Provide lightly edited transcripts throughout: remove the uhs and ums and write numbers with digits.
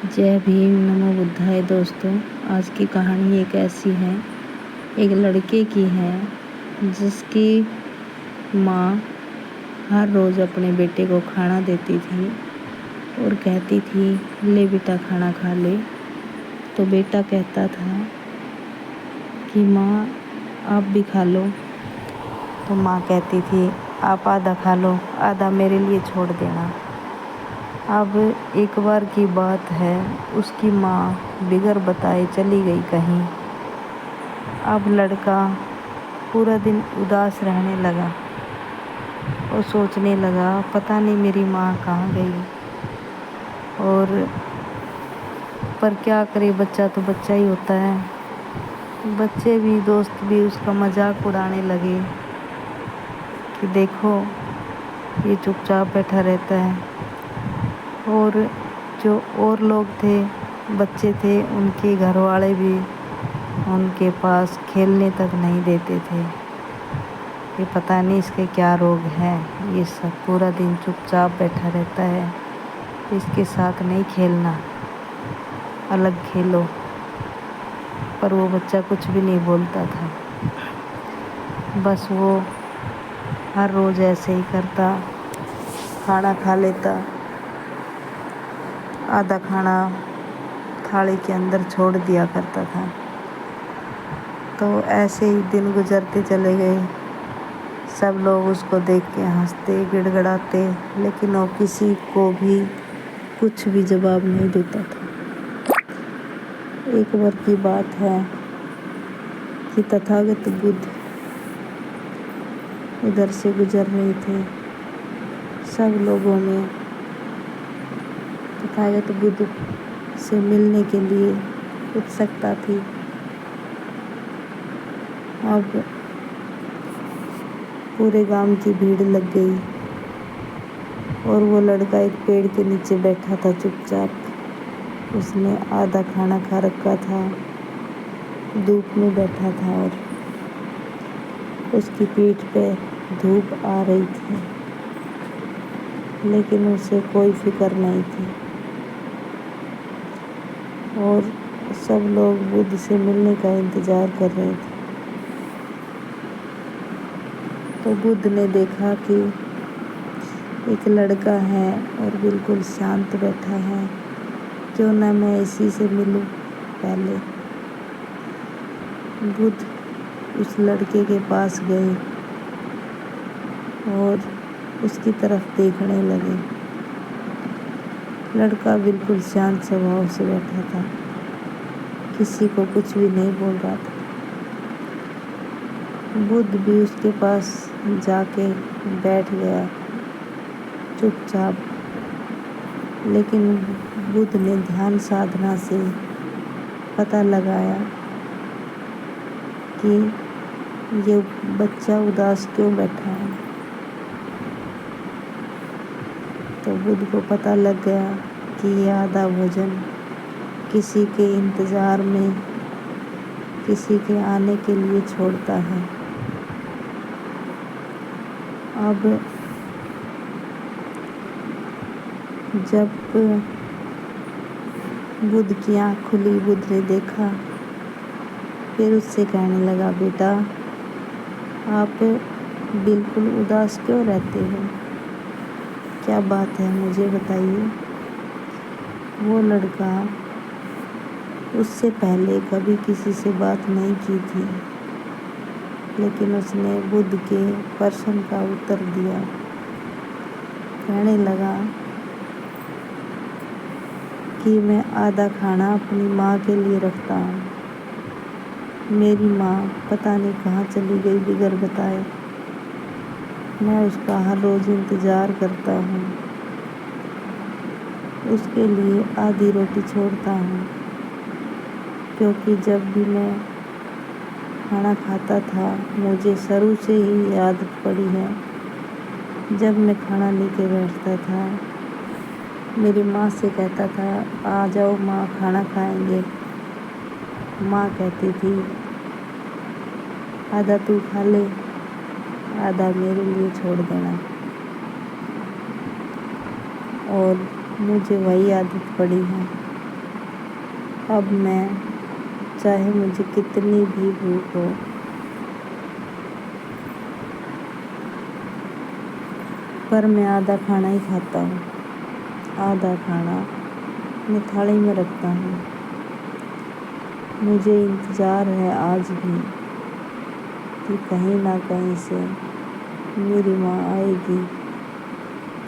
जय भीम नमो बुद्धाय। दोस्तों, आज की कहानी एक ऐसी है, एक लड़के की है जिसकी माँ हर रोज़ अपने बेटे को खाना देती थी और कहती थी, ले बेटा खाना खा ले। तो बेटा कहता था कि माँ आप भी खा लो। तो माँ कहती थी, आप आधा खा लो, आधा मेरे लिए छोड़ देना। अब एक बार की बात है, उसकी माँ बिगर बताए चली गई कहीं। अब लड़का पूरा दिन उदास रहने लगा और सोचने लगा, पता नहीं मेरी माँ कहाँ गई। और पर क्या करे, बच्चा तो बच्चा ही होता है। बच्चे भी, दोस्त भी उसका मजाक उड़ाने लगे कि देखो ये चुपचाप बैठा रहता है। और जो और लोग थे, बच्चे थे, उनके घर वाले भी उनके पास खेलने तक नहीं देते थे। ये पता नहीं इसके क्या रोग हैं, ये सब पूरा दिन चुपचाप बैठा रहता है, इसके साथ नहीं खेलना, अलग खेलो। पर वो बच्चा कुछ भी नहीं बोलता था, बस वो हर रोज़ ऐसे ही करता, खाना खा लेता, आधा खाना थाली के अंदर छोड़ दिया करता था। तो ऐसे ही दिन गुजरते चले गए। सब लोग उसको देख के हंसते, गिड़गिड़ाते, लेकिन वो किसी को भी कुछ भी जवाब नहीं देता था। एक बार की बात है कि तथागत बुद्ध उधर से गुजर रहे थे। सब लोगों में तथागत बुद्ध से मिलने के लिए उत्सुकता थी। अब पूरे गांव की भीड़ लग गई और वो लड़का एक पेड़ के नीचे बैठा था चुपचाप। उसने आधा खाना खा रखा था, धूप में बैठा था और उसकी पीठ पे धूप आ रही थी, लेकिन उसे कोई फिक्र नहीं थी। और सब लोग बुद्ध से मिलने का इंतज़ार कर रहे थे। तो बुद्ध ने देखा कि एक लड़का है और बिल्कुल शांत बैठा है, क्यों ना मैं इसी से मिलूं। पहले बुद्ध उस लड़के के पास गए और उसकी तरफ देखने लगे। लड़का बिल्कुल शांत स्वभाव से बैठा था, किसी को कुछ भी नहीं बोल रहा था। बुद्ध भी उसके पास जाके बैठ गया चुपचाप, लेकिन बुद्ध ने ध्यान साधना से पता लगाया कि ये बच्चा उदास क्यों बैठा है। तो बुद्ध को पता लग गया कि ये आधा भोजन किसी के इंतज़ार में, किसी के आने के लिए छोड़ता है। अब जब बुद्ध की आँख खुली, बुद्ध ने देखा, फिर उससे कहने लगा, बेटा आप बिल्कुल उदास क्यों रहते हो, क्या बात है, मुझे बताइए। वो लड़का उससे पहले कभी किसी से बात नहीं की थी, लेकिन उसने बुद्ध के प्रश्न का उत्तर दिया। कहने लगा कि मैं आधा खाना अपनी माँ के लिए रखता हूँ। मेरी माँ पता नहीं कहाँ चली गई बिगर बताए। मैं उसका हर रोज़ इंतज़ार करता हूँ, उसके लिए आधी रोटी छोड़ता हूँ, क्योंकि जब भी मैं खाना खाता था, मुझे शुरू से ही आदत पड़ी है, जब मैं खाना लेके बैठता था, मेरी माँ से कहता था, आ जाओ माँ खाना खाएंगे। माँ कहती थी, आधा तू खा ले, आधा मेरे लिए छोड़ देना। और मुझे वही आदत पड़ी है। اب میں چاہے مجھے کتنی بھی بھوک ہو، پر میں آدھا کھانا ہی کھاتا ہوں، آدھا کھانا میں تھالی میں رکھتا ہوں۔ مجھے انتظار ہے آج بھی کہ کہیں نہ کہیں سے میری ماں آئے گی۔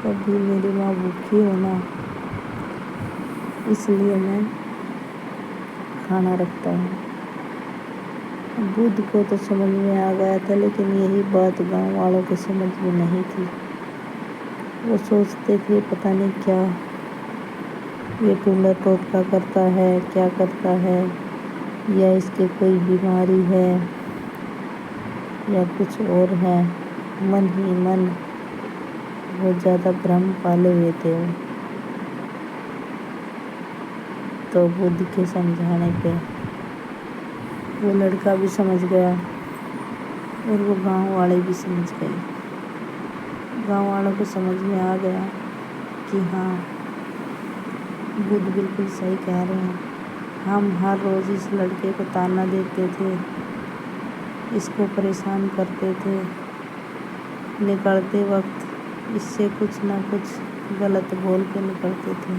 کبھی میری ماں بھوکی ہو نا، اس لیے میں کھانا رکھتا ہوں۔ بدھ کو تو سمجھ میں آ گیا تھا، لیکن یہی بات گاؤں والوں کو سمجھ میں نہیں تھی۔ وہ سوچتے تھے پتہ نہیں کیا یہ ٹونڈا ٹوٹکا کرتا ہے، کیا کرتا ہے، یا اس کے کوئی بیماری ہے یا کچھ اور ہے۔ من ہی من بہت زیادہ بھرم پالے ہوئے تھے وہ۔ تو بدھ کے سمجھانے پہ وہ لڑکا بھی سمجھ گیا اور وہ گاؤں والے بھی سمجھ گئے۔ گاؤں والوں کو سمجھ میں آ گیا کہ ہاں، بدھ بالکل صحیح کہہ رہے ہیں۔ ہم ہر روز اس لڑکے کو تانا دیتے تھے، اس کو پریشان کرتے تھے، نکلتے وقت اس سے کچھ نہ کچھ غلط بول کے نکلتے تھے،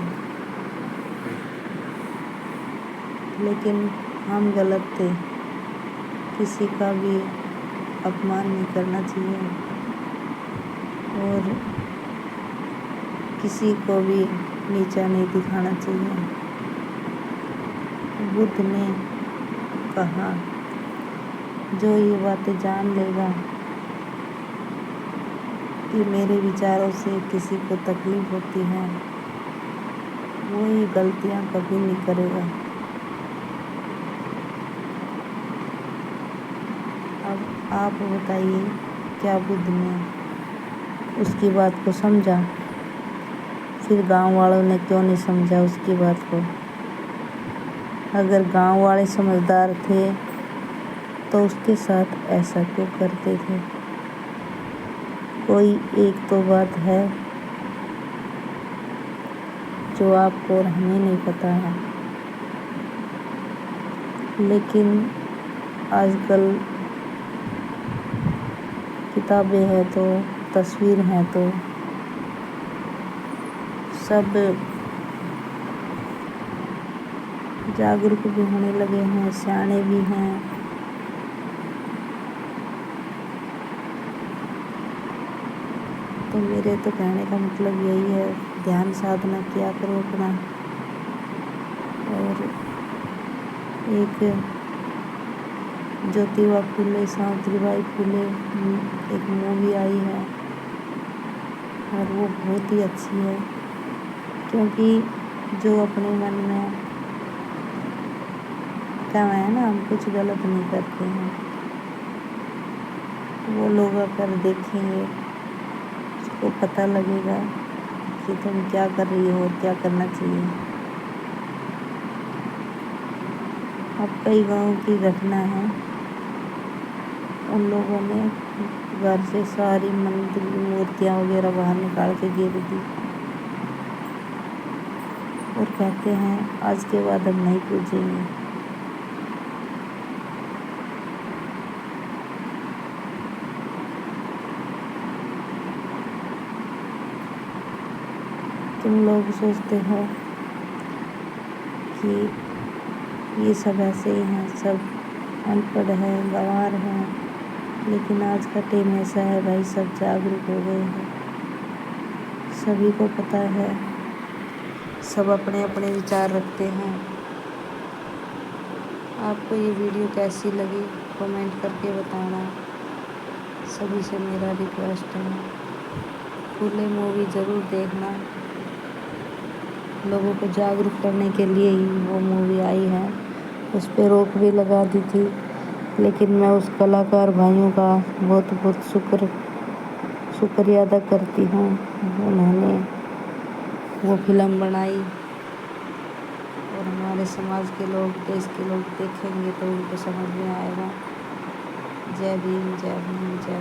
لیکن ہم غلط تھے۔ کسی کا بھی اپمان نہیں کرنا چاہیے اور کسی کو بھی نیچا نہیں دکھانا چاہیے۔ بدھ نے کہا جو یہ باتیں جان لے گا کہ میرے وچاروں سے کسی کو تکلیف ہوتی ہے، وہ یہ غلطیاں کبھی نہیں کرے گا۔ اب آپ بتائیے، کیا بدھ نے اس کی بات کو سمجھا؟ پھر گاؤں والوں نے کیوں نہیں سمجھا اس کی بات کو؟ اگر گاؤں والے سمجھدار تھے تو اس کے ساتھ ایسا کیوں کرتے تھے؟ کوئی ایک تو بات ہے جو آپ کو اور ہمیں نہیں پتہ ہے، لیکن آج کل کتابیں ہیں تو تصویر ہیں تو سب جاگرک بھی ہونے لگے ہیں، سیانے بھی ہیں۔ تو میرے تو کہنے کا مطلب یہی ہے، دھیان سادھنا کیا کرو اپنا۔ اور ایک جیوتیبا پھولے، ساوتری بائی پھولے ایک مووی آئی ہے اور وہ بہت ہی اچھی ہے، کیونکہ جو اپنے من میں کہنا ہے نا، ہم کچھ غلط نہیں کرتے ہیں، وہ لوگ اگر دیکھیں گے اس کو پتہ لگے گا کہ تم کیا کر رہی ہو اور کیا کرنا چاہیے۔ اب کئی گاؤں کی گھٹنا ہے، ان لوگوں نے گھر سے ساری مندر مورتیاں وغیرہ باہر نکال کے گر دی اور کہتے ہیں آج کے بعد ہم نہیں پوجیں گے۔ تم لوگ سوچتے ہو کہ یہ سب ایسے ہی ہیں، سب ان پڑھ ہیں، گنوار ہیں، لیکن آج کا ٹائم ایسا ہے بھائی، سب جاگرک ہو گئے ہیں، سبھی کو پتہ ہے، سب اپنے اپنے وچار رکھتے ہیں۔ آپ کو یہ ویڈیو کیسی لگی کمنٹ کر کے بتانا۔ سبھی سے میرا ریکویسٹ ہے، پھولے مووی ضرور دیکھنا، لوگوں کو جاگرک کرنے کے لیے ہی وہ مووی آئی ہے۔ اس پہ روک بھی لگا دی تھی، لیکن میں اس کلاکار بھائیوں کا بہت بہت شکریہ ادا کرتی ہوں، انہوں نے وہ فلم بنائی اور ہمارے سماج کے لوگ، دیش کے لوگ دیکھیں گے تو ان کو سمجھ میں آئے گا۔ جے بھیم، جے بھیم، جے